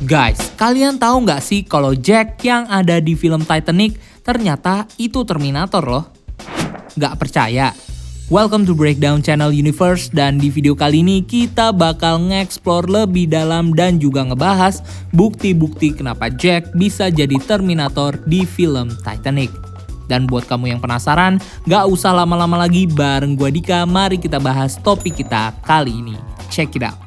Guys, kalian tahu nggak sih kalau Jack yang ada di film Titanic ternyata itu Terminator loh? Nggak percaya? Welcome to Breakdown Channel Universe, dan di video kali ini kita bakal nge-explore lebih dalam dan juga ngebahas bukti-bukti kenapa Jack bisa jadi Terminator di film Titanic. Dan buat kamu yang penasaran, nggak usah lama-lama lagi, bareng gua Dika, mari kita bahas topik kita kali ini. Check it out.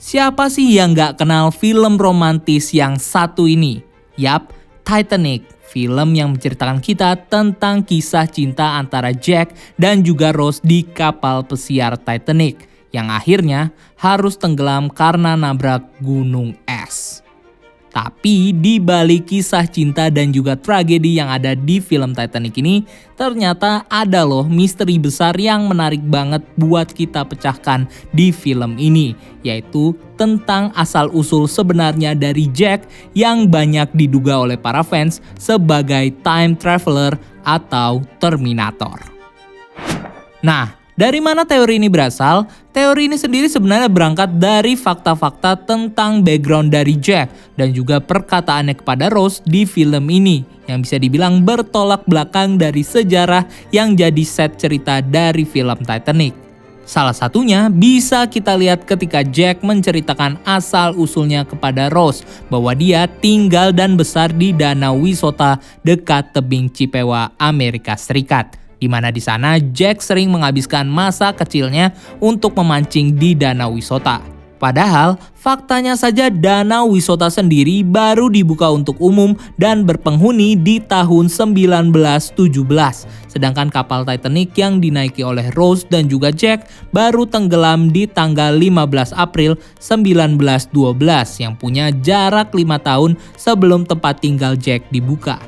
Siapa sih yang gak kenal film romantis yang satu ini? Yap, Titanic, film yang menceritakan kita tentang kisah cinta antara Jack dan juga Rose di kapal pesiar Titanic, yang akhirnya harus tenggelam karena nabrak gunung es. Tapi di balik kisah cinta dan juga tragedi yang ada di film Titanic ini, ternyata ada loh misteri besar yang menarik banget buat kita pecahkan di film ini, yaitu tentang asal-usul sebenarnya dari Jack yang banyak diduga oleh para fans sebagai time traveler atau Terminator. Nah, dari mana teori ini berasal? Teori ini sendiri sebenarnya berangkat dari fakta-fakta tentang background dari Jack dan juga perkataannya kepada Rose di film ini, yang bisa dibilang bertolak belakang dari sejarah yang jadi set cerita dari film Titanic. Salah satunya bisa kita lihat ketika Jack menceritakan asal-usulnya kepada Rose bahwa dia tinggal dan besar di Danau Wisota dekat tebing Chippewa, Amerika Serikat. Di mana di sana Jack sering menghabiskan masa kecilnya untuk memancing di Danau Wisota. Padahal faktanya saja Danau Wisota sendiri baru dibuka untuk umum dan berpenghuni di tahun 1917. Sedangkan kapal Titanic yang dinaiki oleh Rose dan juga Jack baru tenggelam di tanggal 15 April 1912 yang punya jarak 5 tahun sebelum tempat tinggal Jack dibuka.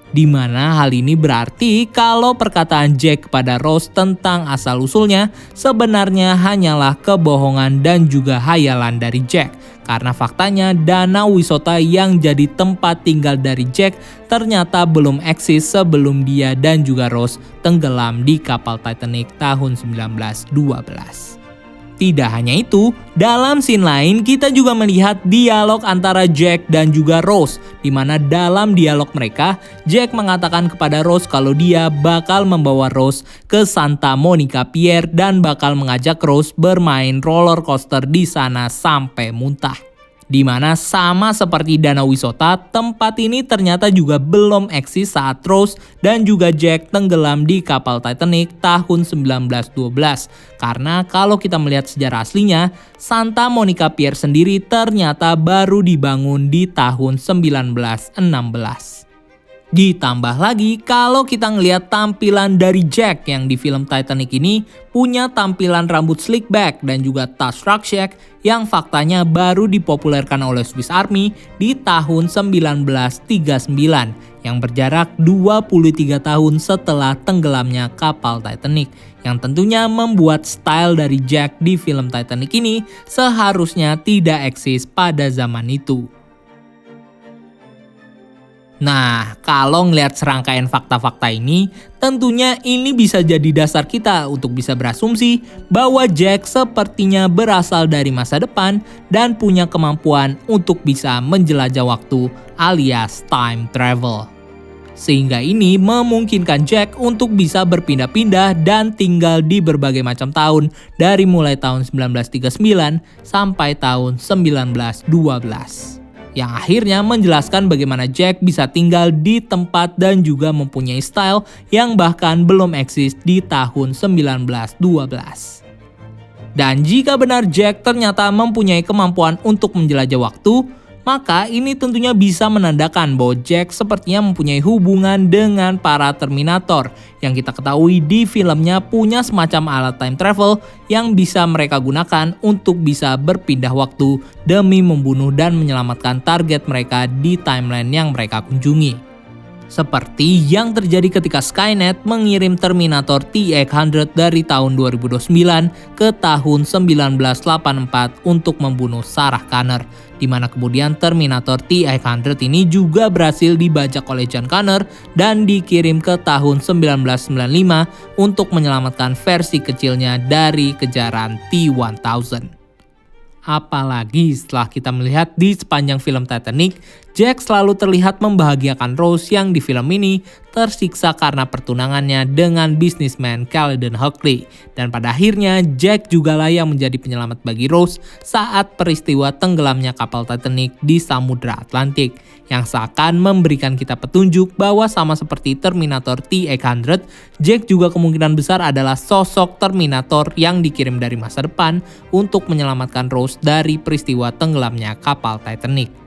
Di mana hal ini berarti kalau perkataan Jack kepada Rose tentang asal-usulnya sebenarnya hanyalah kebohongan dan juga hayalan dari Jack. Karena faktanya Danau Wisota yang jadi tempat tinggal dari Jack ternyata belum eksis sebelum dia dan juga Rose tenggelam di kapal Titanic tahun 1912. Tidak hanya itu, dalam scene lain kita juga melihat dialog antara Jack dan juga Rose, di mana dalam dialog mereka, Jack mengatakan kepada Rose kalau dia bakal membawa Rose ke Santa Monica Pier dan bakal mengajak Rose bermain roller coaster di sana sampai muntah. Di mana sama seperti Danau Wisota, tempat ini ternyata juga belum eksis saat Rose dan juga Jack tenggelam di kapal Titanic tahun 1912. Karena kalau kita melihat sejarah aslinya, Santa Monica Pier sendiri ternyata baru dibangun di tahun 1916. Ditambah lagi kalau kita ngelihat tampilan dari Jack yang di film Titanic ini punya tampilan rambut slick back dan juga tas rucksack yang faktanya baru dipopulerkan oleh Swiss Army di tahun 1939 yang berjarak 23 tahun setelah tenggelamnya kapal Titanic, yang tentunya membuat style dari Jack di film Titanic ini seharusnya tidak eksis pada zaman itu. Nah, kalau ngelihat serangkaian fakta-fakta ini, tentunya ini bisa jadi dasar kita untuk bisa berasumsi bahwa Jack sepertinya berasal dari masa depan dan punya kemampuan untuk bisa menjelajah waktu alias time travel. Sehingga ini memungkinkan Jack untuk bisa berpindah-pindah dan tinggal di berbagai macam tahun dari mulai tahun 1939 sampai tahun 1912. Yang akhirnya menjelaskan bagaimana Jack bisa tinggal di tempat dan juga mempunyai style yang bahkan belum eksis di tahun 1912. Dan jika benar Jack ternyata mempunyai kemampuan untuk menjelajah waktu, maka ini tentunya bisa menandakan bahwa Jack sepertinya mempunyai hubungan dengan para Terminator yang kita ketahui di filmnya punya semacam alat time travel yang bisa mereka gunakan untuk bisa berpindah waktu demi membunuh dan menyelamatkan target mereka di timeline yang mereka kunjungi. Seperti yang terjadi ketika Skynet mengirim Terminator T-800 dari tahun 2029 ke tahun 1984 untuk membunuh Sarah Connor. di mana kemudian Terminator T-800 ini juga berhasil dibajak oleh John Connor dan dikirim ke tahun 1995 untuk menyelamatkan versi kecilnya dari kejaran T-1000. Apalagi setelah kita melihat di sepanjang film Titanic, Jack selalu terlihat membahagiakan Rose yang di film ini tersiksa karena pertunangannya dengan bisnismen Caledon Hockley. Dan pada akhirnya Jack jugalah yang menjadi penyelamat bagi Rose saat peristiwa tenggelamnya kapal Titanic di Samudra Atlantik, yang seakan memberikan kita petunjuk bahwa sama seperti Terminator T-800, Jack juga kemungkinan besar adalah sosok Terminator yang dikirim dari masa depan untuk menyelamatkan Rose dari peristiwa tenggelamnya kapal Titanic.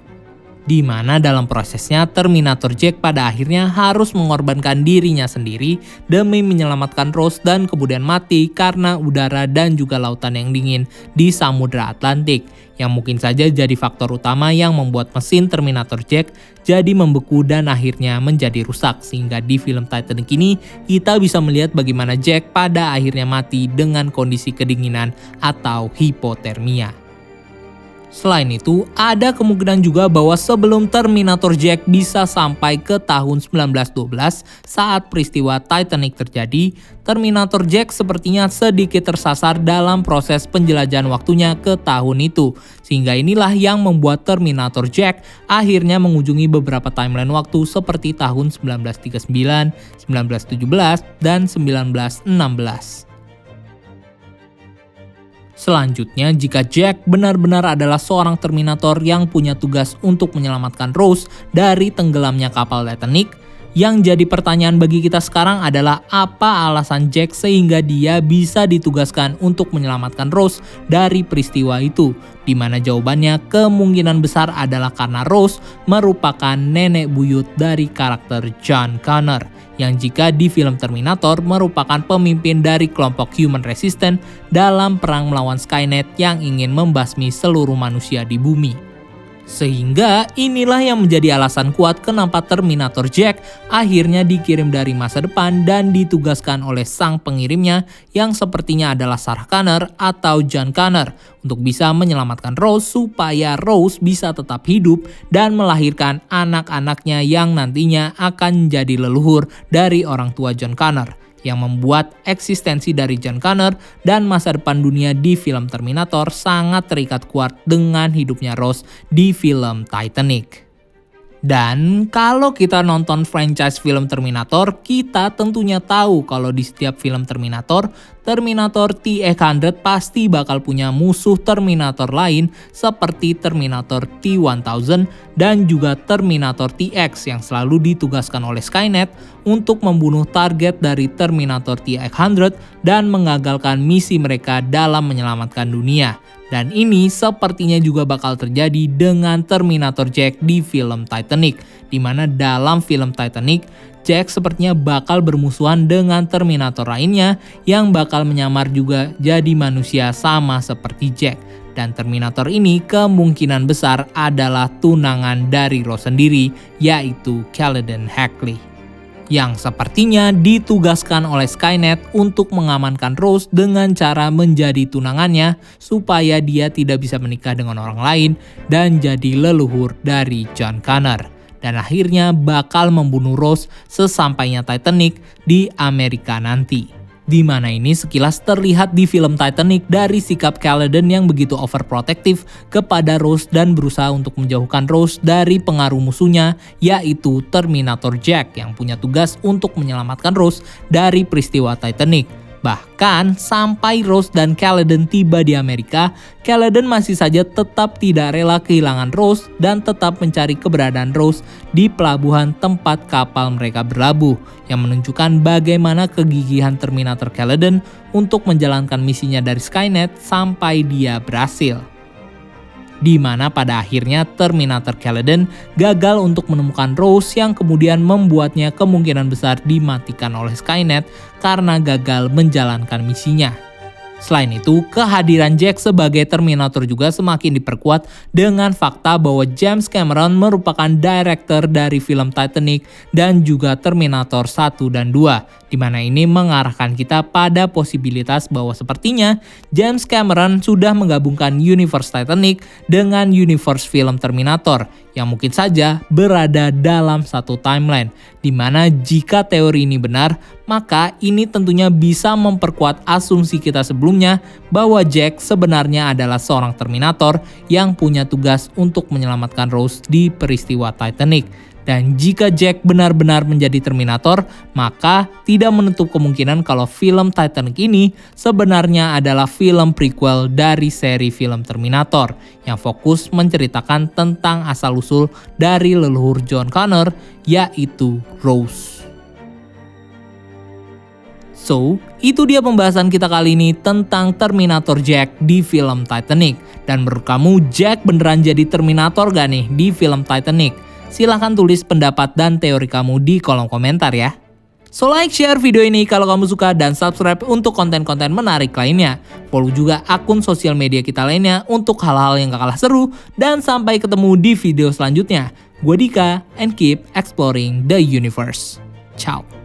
Di mana dalam prosesnya Terminator Jack pada akhirnya harus mengorbankan dirinya sendiri demi menyelamatkan Rose dan kemudian mati karena udara dan juga lautan yang dingin di Samudra Atlantik, yang mungkin saja jadi faktor utama yang membuat mesin Terminator Jack jadi membeku dan akhirnya menjadi rusak, sehingga di film Titanic ini kita bisa melihat bagaimana Jack pada akhirnya mati dengan kondisi kedinginan atau hipotermia. Selain itu, ada kemungkinan juga bahwa sebelum Terminator Jack bisa sampai ke tahun 1912 saat peristiwa Titanic terjadi, Terminator Jack sepertinya sedikit tersasar dalam proses penjelajahan waktunya ke tahun itu. Sehingga inilah yang membuat Terminator Jack akhirnya mengunjungi beberapa timeline waktu seperti tahun 1939, 1917, dan 1916. Selanjutnya, jika Jack benar-benar adalah seorang Terminator yang punya tugas untuk menyelamatkan Rose dari tenggelamnya kapal Titanic, yang jadi pertanyaan bagi kita sekarang adalah apa alasan Jack sehingga dia bisa ditugaskan untuk menyelamatkan Rose dari peristiwa itu? Di mana jawabannya kemungkinan besar adalah karena Rose merupakan nenek buyut dari karakter John Connor, yang jika di film Terminator merupakan pemimpin dari kelompok Human Resistance dalam perang melawan Skynet yang ingin membasmi seluruh manusia di bumi. Sehingga inilah yang menjadi alasan kuat kenapa Terminator Jack akhirnya dikirim dari masa depan dan ditugaskan oleh sang pengirimnya yang sepertinya adalah Sarah Connor atau John Connor untuk bisa menyelamatkan Rose supaya Rose bisa tetap hidup dan melahirkan anak-anaknya yang nantinya akan menjadi leluhur dari orang tua John Connor, yang membuat eksistensi dari John Connor dan masa depan dunia di film Terminator sangat terikat kuat dengan hidupnya Rose di film Titanic. Dan kalau kita nonton franchise film Terminator, kita tentunya tahu kalau di setiap film Terminator, Terminator T-800 pasti bakal punya musuh Terminator lain seperti Terminator T-1000 dan juga Terminator TX yang selalu ditugaskan oleh Skynet untuk membunuh target dari Terminator T-800 dan mengagalkan misi mereka dalam menyelamatkan dunia. Dan ini sepertinya juga bakal terjadi dengan Terminator Jack di film Titanic, di mana dalam film Titanic, Jack sepertinya bakal bermusuhan dengan Terminator lainnya yang bakal menyamar juga jadi manusia sama seperti Jack. Dan Terminator ini kemungkinan besar adalah tunangan dari Rose sendiri, yaitu Caledon Hockley, yang sepertinya ditugaskan oleh Skynet untuk mengamankan Rose dengan cara menjadi tunangannya supaya dia tidak bisa menikah dengan orang lain dan jadi leluhur dari John Connor. Dan akhirnya bakal membunuh Rose sesampainya Titanic di Amerika nanti. Di mana ini sekilas terlihat di film Titanic dari sikap Caledon yang begitu overprotective kepada Rose dan berusaha untuk menjauhkan Rose dari pengaruh musuhnya, yaitu Terminator Jack yang punya tugas untuk menyelamatkan Rose dari peristiwa Titanic. Bahkan sampai Rose dan Caledon tiba di Amerika, Caledon masih saja tetap tidak rela kehilangan Rose dan tetap mencari keberadaan Rose di pelabuhan tempat kapal mereka berlabuh, yang menunjukkan bagaimana kegigihan Terminator Caledon untuk menjalankan misinya dari Skynet sampai dia berhasil. Di mana pada akhirnya Terminator Caledon gagal untuk menemukan Rose yang kemudian membuatnya kemungkinan besar dimatikan oleh Skynet karena gagal menjalankan misinya. Selain itu, kehadiran Jack sebagai Terminator juga semakin diperkuat dengan fakta bahwa James Cameron merupakan director dari film Titanic dan juga Terminator 1 dan 2, di mana ini mengarahkan kita pada posibilitas bahwa sepertinya James Cameron sudah menggabungkan universe Titanic dengan universe film Terminator yang mungkin saja berada dalam satu timeline, di mana jika teori ini benar, maka ini tentunya bisa memperkuat asumsi kita sebelumnya bahwa Jack sebenarnya adalah seorang Terminator yang punya tugas untuk menyelamatkan Rose di peristiwa Titanic. Dan jika Jack benar-benar menjadi Terminator, maka tidak menutup kemungkinan kalau film Titanic ini sebenarnya adalah film prequel dari seri film Terminator yang fokus menceritakan tentang asal-usul dari leluhur John Connor, yaitu Rose. So, itu dia pembahasan kita kali ini tentang Terminator Jack di film Titanic. Dan menurut kamu, Jack beneran jadi Terminator gak nih di film Titanic? Silahkan tulis pendapat dan teori kamu di kolom komentar ya. So like, share video ini kalau kamu suka dan subscribe untuk konten-konten menarik lainnya. Follow juga akun sosial media kita lainnya untuk hal-hal yang gak kalah seru. Dan sampai ketemu di video selanjutnya. Gue Dika, and keep exploring the universe. Ciao.